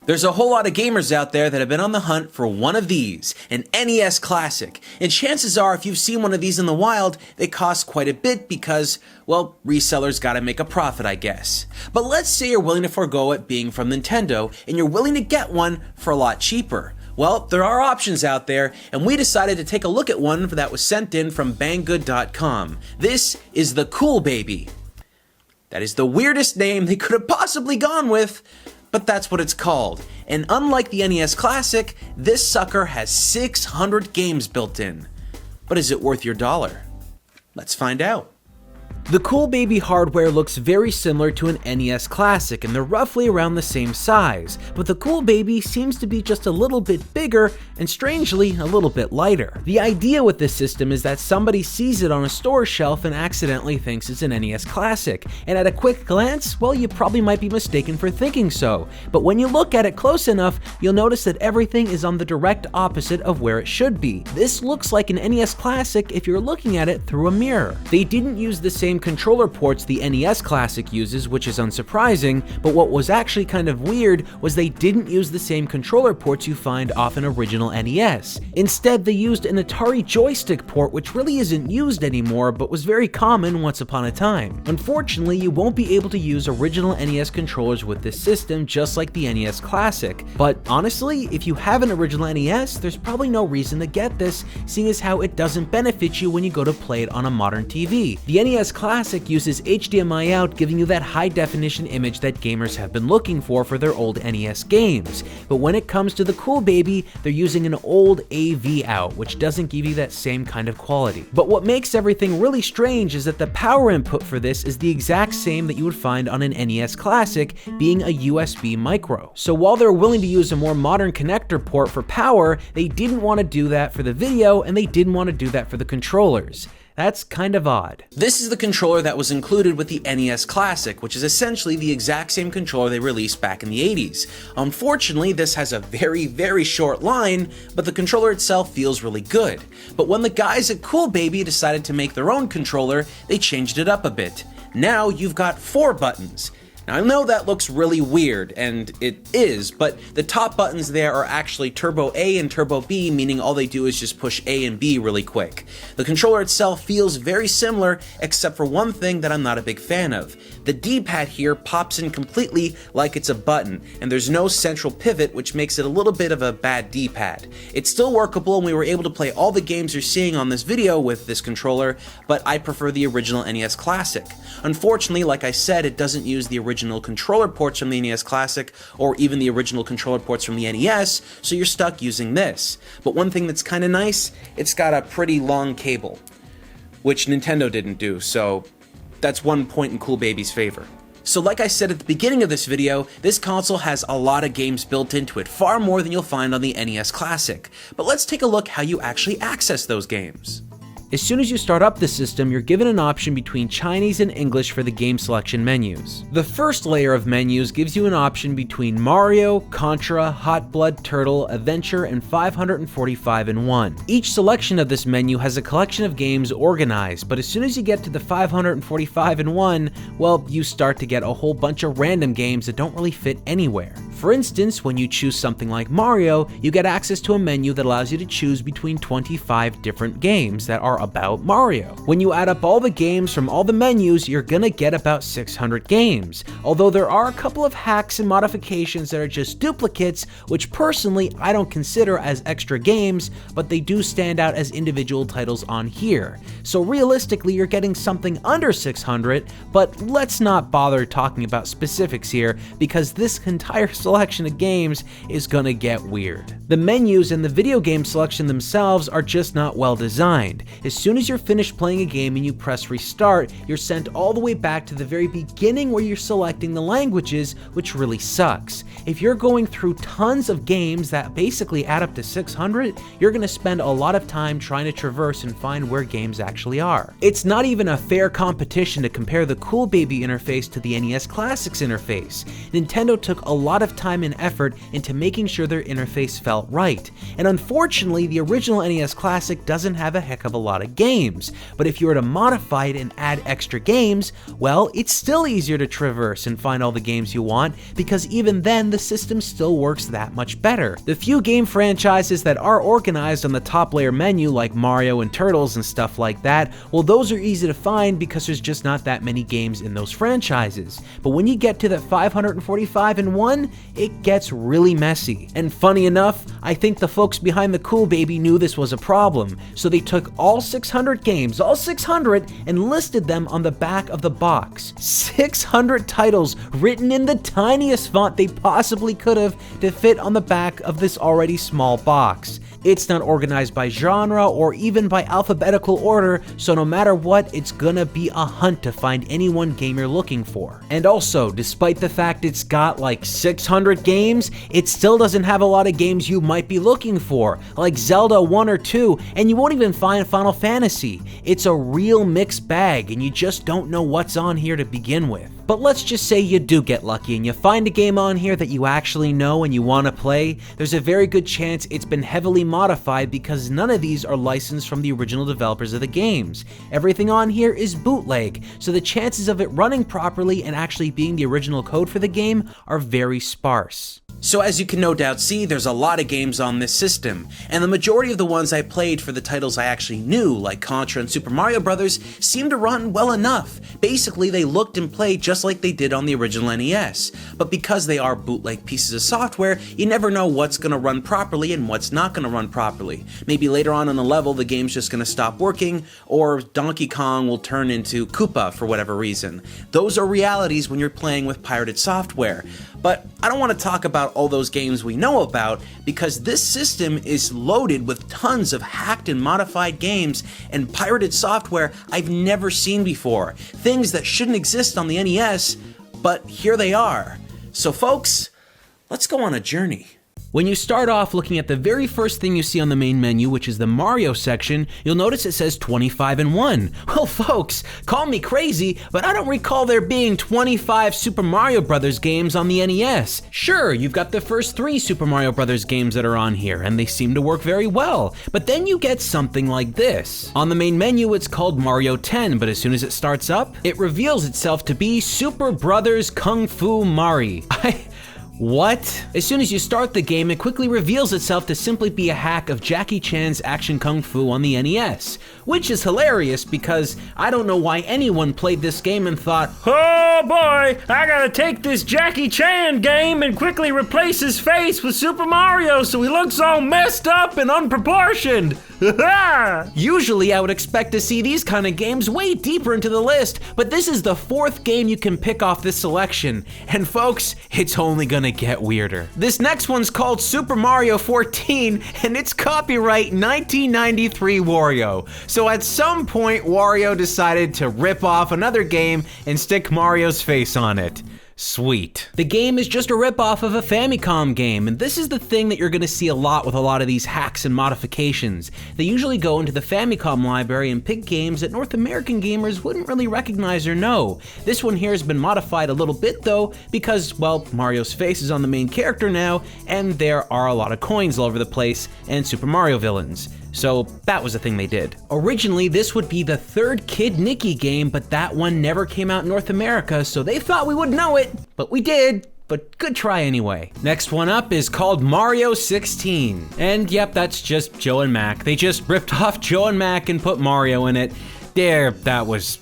There's a whole lot of gamers out there that have been on the hunt for one of these, an NES Classic. And chances are, if you've seen one of these in the wild, they cost quite a bit because, well, resellers gotta make a profit, I guess. But let's say you're willing to forego it being from Nintendo, and you're willing to get one for a lot cheaper. Well, there are options out there, and we decided to take a look at one that was sent in from Banggood.com. This is the Cool Baby. That is the weirdest name they could have possibly gone with, but that's what it's called. And unlike the NES Classic, this sucker has 600 games built in. But is it worth your dollar? Let's find out. The Cool Baby hardware looks very similar to an NES Classic, and they're roughly around the same size, but the Cool Baby seems to be just a little bit bigger and strangely a little bit lighter. The idea with this system is that somebody sees it on a store shelf and accidentally thinks it's an NES Classic, and at a quick glance, well, you probably might be mistaken for thinking so, but when you look at it close enough, you'll notice that everything is on the direct opposite of where it should be. This looks like an NES Classic if you're looking at it through a mirror. They didn't use the same controller ports the NES Classic uses, which is unsurprising, but what was actually kind of weird was they didn't use the same controller ports you find off an original NES. Instead, they used an Atari joystick port, which really isn't used anymore, but was very common once upon a time. Unfortunately, you won't be able to use original NES controllers with this system, just like the NES Classic. But honestly, if you have an original NES, there's probably no reason to get this, seeing as how it doesn't benefit you when you go to play it on a modern TV. The NES Classic uses HDMI out, giving you that high definition image that gamers have been looking for their old NES games. But when it comes to the Cool Baby, they're using an old AV out, which doesn't give you that same kind of quality. But what makes everything really strange is that the power input for this is the exact same that you would find on an NES Classic, being a USB micro. So while they're willing to use a more modern connector port for power, they didn't want to do that for the video, and they didn't want to do that for the controllers. That's kind of odd. This is the controller that was included with the NES Classic, which is essentially the exact same controller they released back in the 80s. Unfortunately, this has a very short line, but the controller itself feels really good. But when the guys at Cool Baby decided to make their own controller, they changed it up a bit. Now you've got 4 buttons. Now I know that looks really weird, and it is, but the top buttons there are actually Turbo A and Turbo B, meaning all they do is just push A and B really quick. The controller itself feels very similar, except for one thing that I'm not a big fan of. The D-pad here pops in completely like it's a button, and there's no central pivot, which makes it a little bit of a bad D-pad. It's still workable, and we were able to play all the games you're seeing on this video with this controller, but I prefer the original NES Classic. Unfortunately, like I said, it doesn't use the original controller ports from the NES Classic, or even the original controller ports from the NES, so you're stuck using this. But one thing that's kinda nice, it's got a pretty long cable, which Nintendo didn't do, so that's one point in Cool Baby's favor. So like I said at the beginning of this video, this console has a lot of games built into it, far more than you'll find on the NES Classic. But let's take a look how you actually access those games. As soon as you start up the system, you're given an option between Chinese and English for the game selection menus. The first layer of menus gives you an option between Mario, Contra, Hot Blood Turtle, Adventure, and 545 in 1. Each selection of this menu has a collection of games organized, but as soon as you get to the 545 in 1, well, you start to get a whole bunch of random games that don't really fit anywhere. For instance, when you choose something like Mario, you get access to a menu that allows you to choose between 25 different games that are about Mario. When you add up all the games from all the menus, you're gonna get about 600 games, although there are a couple of hacks and modifications that are just duplicates, which personally I don't consider as extra games, but they do stand out as individual titles on here. So realistically, you're getting something under 600, but let's not bother talking about specifics here, because this entire selection of games is gonna get weird. The menus and the video game selection themselves are just not well designed. As soon as you're finished playing a game and you press restart, you're sent all the way back to the very beginning where you're selecting the languages, which really sucks. If you're going through tons of games that basically add up to 600, you're gonna spend a lot of time trying to traverse and find where games actually are. It's not even a fair competition to compare the Cool Baby interface to the NES Classic's interface. Nintendo took a lot of of time and effort into making sure their interface felt right. And unfortunately, the original NES Classic doesn't have a heck of a lot of games, but if you were to modify it and add extra games, well, it's still easier to traverse and find all the games you want, because even then, the system still works that much better. The few game franchises that are organized on the top layer menu, like Mario and Turtles and stuff like that, well, those are easy to find because there's just not that many games in those franchises. But when you get to that 545 in one, it gets really messy. And funny enough, I think the folks behind the Cool Baby knew this was a problem, so they took all 600 games, all 600, and listed them on the back of the box. 600 titles written in the tiniest font they possibly could have to fit on the back of this already small box. It's not organized by genre or even by alphabetical order, so no matter what, it's gonna be a hunt to find any one game you're looking for. And also, despite the fact it's got like 600 games, it still doesn't have a lot of games you might be looking for, like Zelda 1 or 2, and you won't even find Final Fantasy. It's a real mixed bag, and you just don't know what's on here to begin with. But let's just say you do get lucky and you find a game on here that you actually know and you want to play, there's a very good chance it's been heavily modified because none of these are licensed from the original developers of the games. Everything on here is bootleg, so the chances of it running properly and actually being the original code for the game are very sparse. So as you can no doubt see, there's a lot of games on this system, and the majority of the ones I played for the titles I actually knew, like Contra and Super Mario Bros., seemed to run well enough. Basically, they looked and played just like they did on the original NES, but because they are bootleg pieces of software, you never know what's going to run properly and what's not going to run properly. Maybe later on in the level, the game's just going to stop working, or Donkey Kong will turn into Koopa for whatever reason. Those are realities when you're playing with pirated software. But I don't want to talk about all those games we know about, because this system is loaded with tons of hacked and modified games and pirated software I've never seen before. Things that shouldn't exist on the NES, but here they are. So folks, let's go on a journey. When you start off looking at the very first thing you see on the main menu, which is the Mario section, you'll notice it says 25 in 1. Well folks, call me crazy, but I don't recall there being 25 Super Mario Bros. Games on the NES. Sure, you've got the first 3 Super Mario Bros. Games that are on here, and they seem to work very well, but then you get something like this. On the main menu it's called Mario 10, but as soon as it starts up, it reveals itself to be Super Brothers Kung Fu Mari. What? As soon as you start the game, it quickly reveals itself to simply be a hack of Jackie Chan's Action Kung Fu on the NES, which is hilarious because I don't know why anyone played this game and thought, oh boy, I gotta take this Jackie Chan game and quickly replace his face with Super Mario so he looks all messed up and unproportioned. Usually I would expect to see these kind of games way deeper into the list, but this is the 4th game you can pick off this selection, and folks, it's only gonna get weirder. This next one's called Super Mario 14, and it's copyright 1993 Wario. So at some point, Wario decided to rip off another game and stick Mario's face on it. Sweet. The game is just a ripoff of a Famicom game, and this is the thing that you're gonna see a lot with a lot of these hacks and modifications. They usually go into the Famicom library and pick games that North American gamers wouldn't really recognize or know. This one here has been modified a little bit though, because, well, Mario's face is on the main character now, and there are a lot of coins all over the place, and Super Mario villains. So that was the thing they did. Originally, this would be the 3rd Kid Nicky game, but that one never came out in North America, so they thought we would know it, but we did. But good try anyway. Next one up is called Mario 16. And yep, that's just Joe and Mac. They just ripped off Joe and Mac and put Mario in it. There, that was...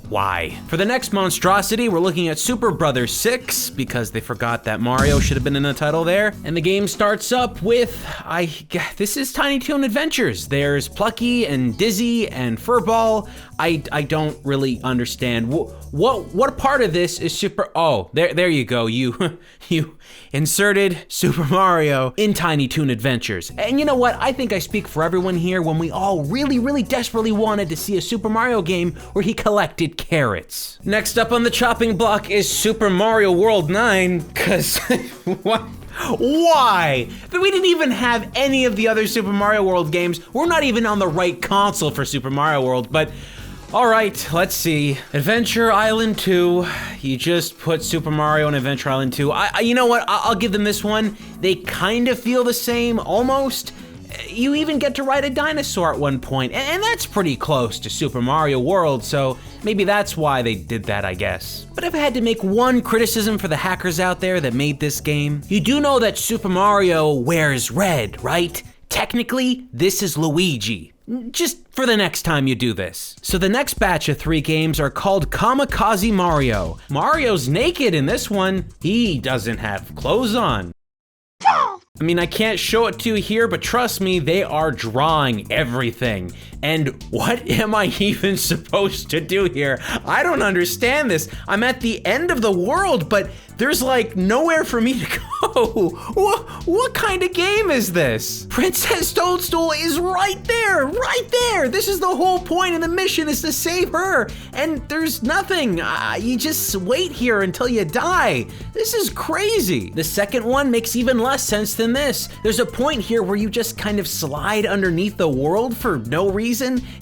why? For the next monstrosity, we're looking at Super Brothers 6, because they forgot that Mario should have been in the title there. And the game starts up with, this is Tiny Toon Adventures. There's Plucky and Dizzy and Furball. I don't really understand. What part of this is Super, oh, there you go. You inserted Super Mario in Tiny Toon Adventures. And you know what? I think I speak for everyone here when we all really, really desperately wanted to see a Super Mario game where he collected carrots. Next up on the chopping block is Super Mario World 9, cause what? Why? We didn't even have any of the other Super Mario World games. We're not even on the right console for Super Mario World, but Alright, let's see. Adventure Island 2. You just put Super Mario and Adventure Island 2. You know what? I'll give them this one. They kind of feel the same, almost. You even get to ride a dinosaur at one point, and that's pretty close to Super Mario World, so maybe that's why they did that, I guess. But if I had to make one criticism for the hackers out there that made this game, you do know that Super Mario wears red, right? Technically, this is Luigi. Just for the next time you do this. So the next batch of 3 games are called Kamikaze Mario. Mario's naked in this one. He doesn't have clothes on. I mean, I can't show it to you here, but trust me, they are drawing everything. And what am I even supposed to do here? I don't understand this. I'm at the end of the world, but there's like nowhere for me to go. What kind of game is this? Princess Toadstool is right there, right there. This is the whole point of the mission, is to save her. And there's nothing. You just wait here until you die. This is crazy. The second one makes even less sense than this. There's a point here where you just kind of slide underneath the world for no reason,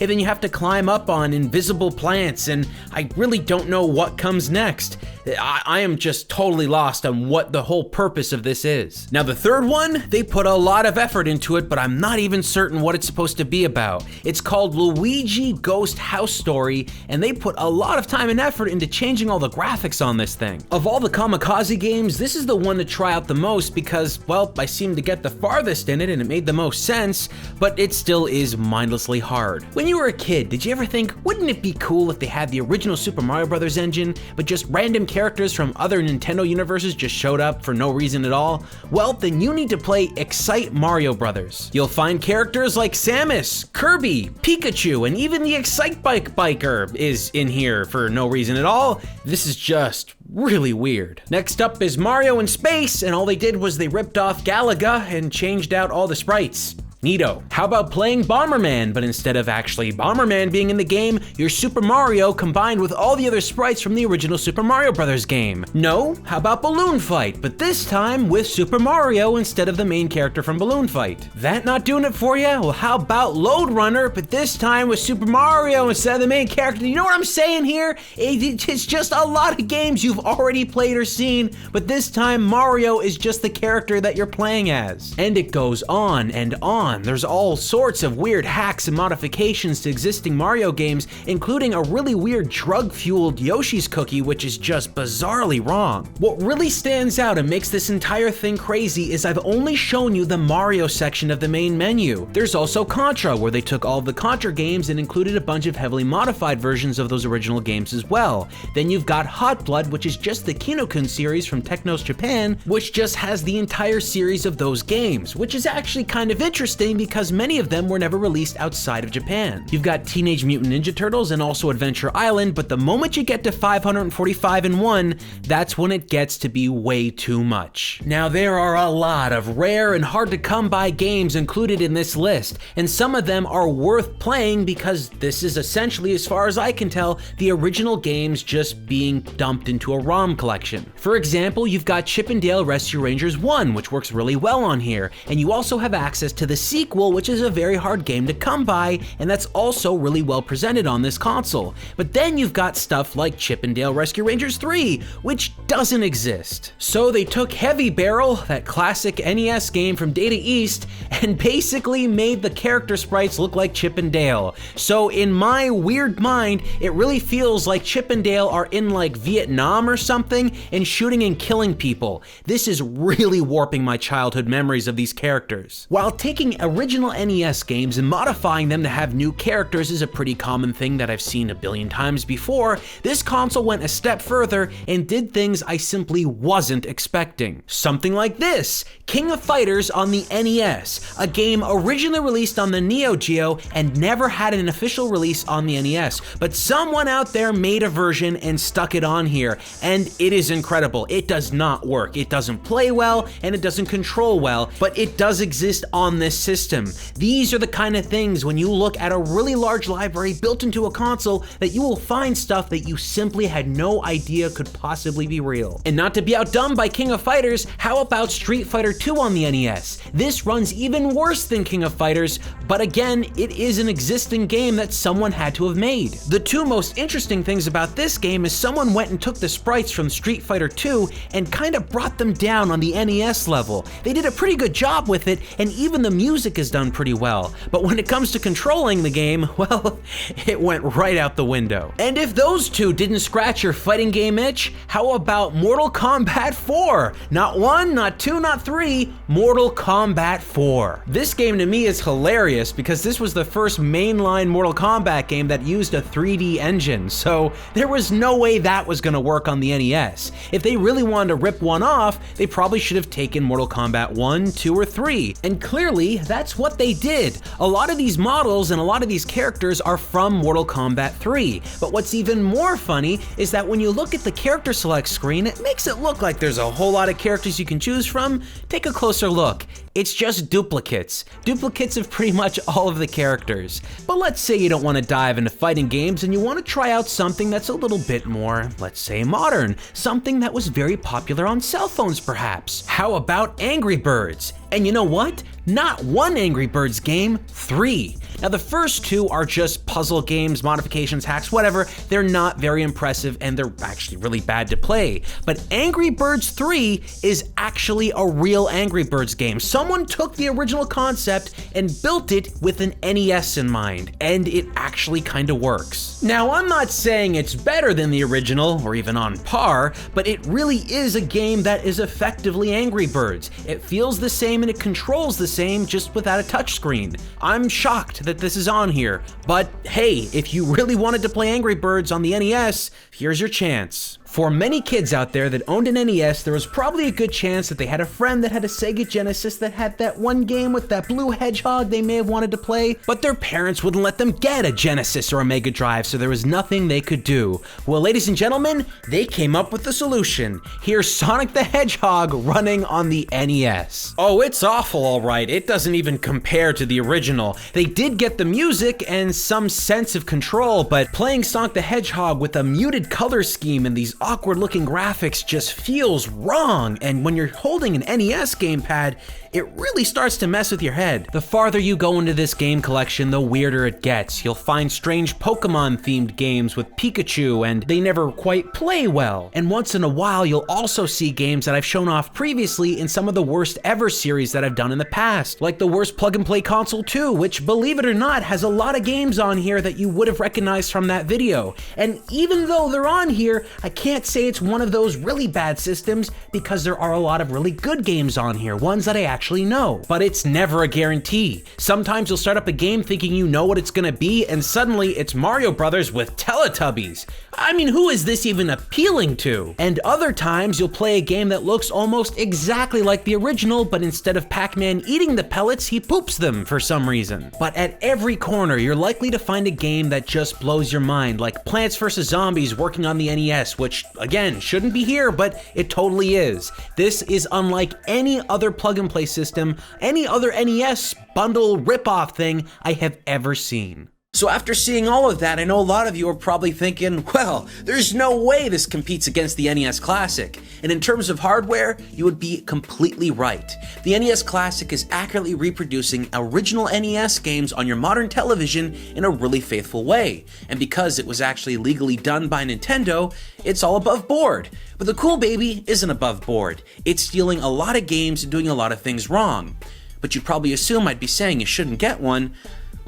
and then you have to climb up on invisible plants, and I really don't know what comes next. I am just totally lost on what the whole purpose of this is. Now the third one, they put a lot of effort into it, but I'm not even certain what it's supposed to be about. It's called Luigi Ghost House Story, and they put a lot of time and effort into changing all the graphics on this thing. Of all the Kamikaze games, this is the one to try out the most because, well, I seem to get the farthest in it and it made the most sense, but it still is mindlessly hard. When you were a kid, did you ever think, wouldn't it be cool if they had the original Super Mario Bros. Engine, but just random characters from other Nintendo universes just showed up for no reason at all? Well, then you need to play Excite Mario Brothers. You'll find characters like Samus, Kirby, Pikachu, and even the Excite Bike Biker is in here for no reason at all. This is just really weird. Next up is Mario in Space, and all they did was they ripped off Galaga and changed out all the sprites. Neato. How about playing Bomberman, but instead of actually Bomberman being in the game, you're Super Mario combined with all the other sprites from the original Super Mario Bros. Game? No? How about Balloon Fight, but this time with Super Mario instead of the main character from Balloon Fight? That not doing it for you? Well, how about Lode Runner, but this time with Super Mario instead of the main character? You know what I'm saying here? It's just a lot of games you've already played or seen, but this time Mario is just the character that you're playing as. And it goes on and on. There's all sorts of weird hacks and modifications to existing Mario games, including a really weird drug-fueled Yoshi's cookie, which is just bizarrely wrong. What really stands out and makes this entire thing crazy is I've only shown you the Mario section of the main menu. There's also Contra, where they took all of the Contra games and included a bunch of heavily modified versions of those original games as well. Then you've got Hot Blood, which is just the Kinokun series from Technos Japan, which just has the entire series of those games, which is actually kind of interesting because many of them were never released outside of Japan. You've got Teenage Mutant Ninja Turtles and also Adventure Island, but the moment you get to 545 in 1, that's when it gets to be way too much. Now there are a lot of rare and hard to come by games included in this list, and some of them are worth playing because this is essentially, as far as I can tell, the original games just being dumped into a ROM collection. For example, you've got Chip 'n Dale Rescue Rangers 1, which works really well on here, and you also have access to the sequel, which is a very hard game to come by, and that's also really well presented on this console. But then you've got stuff like Chip 'n Dale Rescue Rangers 3, which doesn't exist. So they took Heavy Barrel, that classic NES game from Data East, and basically made the character sprites look like Chip 'n Dale. So in my weird mind, it really feels like Chip 'n Dale are in like Vietnam or something and shooting and killing people. This is really warping my childhood memories of these characters. While taking original NES games and modifying them to have new characters is a pretty common thing that I've seen a billion times before, this console went a step further and did things I simply wasn't expecting. Something like this, King of Fighters on the NES, a game originally released on the Neo Geo and never had an official release on the NES, but someone out there made a version and stuck it on here, and it is incredible. It does not work, it doesn't play well, and it doesn't control well, but it does exist on this system. These are the kind of things when you look at a really large library built into a console that you will find stuff that you simply had no idea could possibly be real. And not to be outdone by King of Fighters, how about Street Fighter 2 on the NES? This runs even worse than King of Fighters, but again, it is an existing game that someone had to have made. The two most interesting things about this game is someone went and took the sprites from Street Fighter 2 and kind of brought them down on the NES level. They did a pretty good job with it, and even the music is done pretty well. But when it comes to controlling the game, well, it went right out the window. And if those two didn't scratch your fighting game itch, how about Mortal Kombat 4? Not 1, not 2, not 3, Mortal Kombat 4. This game to me is hilarious because this was the first mainline Mortal Kombat game that used a 3D engine, so there was no way that was gonna work on the NES. If they really wanted to rip one off, they probably should have taken Mortal Kombat 1, 2, or 3, and clearly that's what they did. A lot of these models and a lot of these characters are from Mortal Kombat 3, but what's even more funny is that when you look at the character select screen, it makes it look like there's a whole lot of characters you can choose from. Take a closer look. It's just duplicates. Duplicates of pretty much all of the characters. But let's say you don't want to dive into fighting games and you want to try out something that's a little bit more, let's say, modern. Something that was very popular on cell phones, perhaps. How about Angry Birds? And you know what? Not one Angry Birds game, 3. Now the first two are just puzzle games, modifications, hacks, whatever. They're not very impressive and they're actually really bad to play. But Angry Birds 3 is actually a real Angry Birds game. Someone took the original concept and built it with an NES in mind, and it actually kind of works. Now I'm not saying it's better than the original or even on par, but it really is a game that is effectively Angry Birds. It feels the same and it controls the same, just without a touchscreen. I'm shocked that this is on here, but hey, if you really wanted to play Angry Birds on the NES, here's your chance. For many kids out there that owned an NES, there was probably a good chance that they had a friend that had a Sega Genesis that had that one game with that blue hedgehog they may have wanted to play, but their parents wouldn't let them get a Genesis or a Mega Drive, so there was nothing they could do. Well, ladies and gentlemen, they came up with the solution. Here's Sonic the Hedgehog running on the NES. Oh, it's awful, all right. It doesn't even compare to the original. They did get the music and some sense of control, but playing Sonic the Hedgehog with a muted color scheme and these awkward looking graphics just feels wrong, and when you're holding an NES gamepad, it really starts to mess with your head. The farther you go into this game collection, the weirder it gets. You'll find strange Pokemon themed games with Pikachu, and they never quite play well. And once in a while, you'll also see games that I've shown off previously in some of the worst ever series that I've done in the past, like the worst plug and play console 2, which, believe it or not, has a lot of games on here that you would have recognized from that video. And even though they're on here, I can't say it's one of those really bad systems because there are a lot of really good games on here, ones that I actually know. But it's never a guarantee. Sometimes you'll start up a game thinking you know what it's gonna be, and suddenly it's Mario Brothers with Teletubbies. I mean, who is this even appealing to? And other times you'll play a game that looks almost exactly like the original, but instead of Pac-Man eating the pellets, he poops them for some reason. But at every corner, you're likely to find a game that just blows your mind, like Plants vs. Zombies working on the NES, which again, shouldn't be here, but it totally is. This is unlike any other plug and play system, any other NES bundle ripoff thing I have ever seen. So after seeing all of that, I know a lot of you are probably thinking, well, there's no way this competes against the NES Classic. And in terms of hardware, you would be completely right. The NES Classic is accurately reproducing original NES games on your modern television in a really faithful way. And because it was actually legally done by Nintendo, it's all above board. But the Cool Baby isn't above board. It's stealing a lot of games and doing a lot of things wrong. But you'd probably assume I'd be saying you shouldn't get one.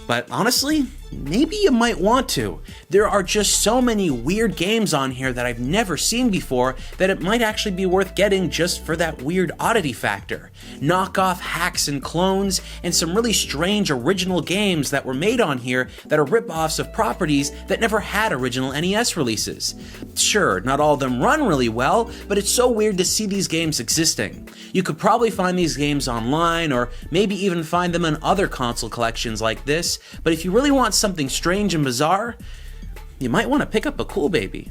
But honestly, maybe you might want to. There are just so many weird games on here that I've never seen before that it might actually be worth getting just for that weird oddity factor. Knockoff hacks and clones, and some really strange original games that were made on here that are rip-offs of properties that never had original NES releases. Sure, not all of them run really well, but it's so weird to see these games existing. You could probably find these games online, or maybe even find them in other console collections like this, but if you really want something strange and bizarre, you might want to pick up a Cool Baby.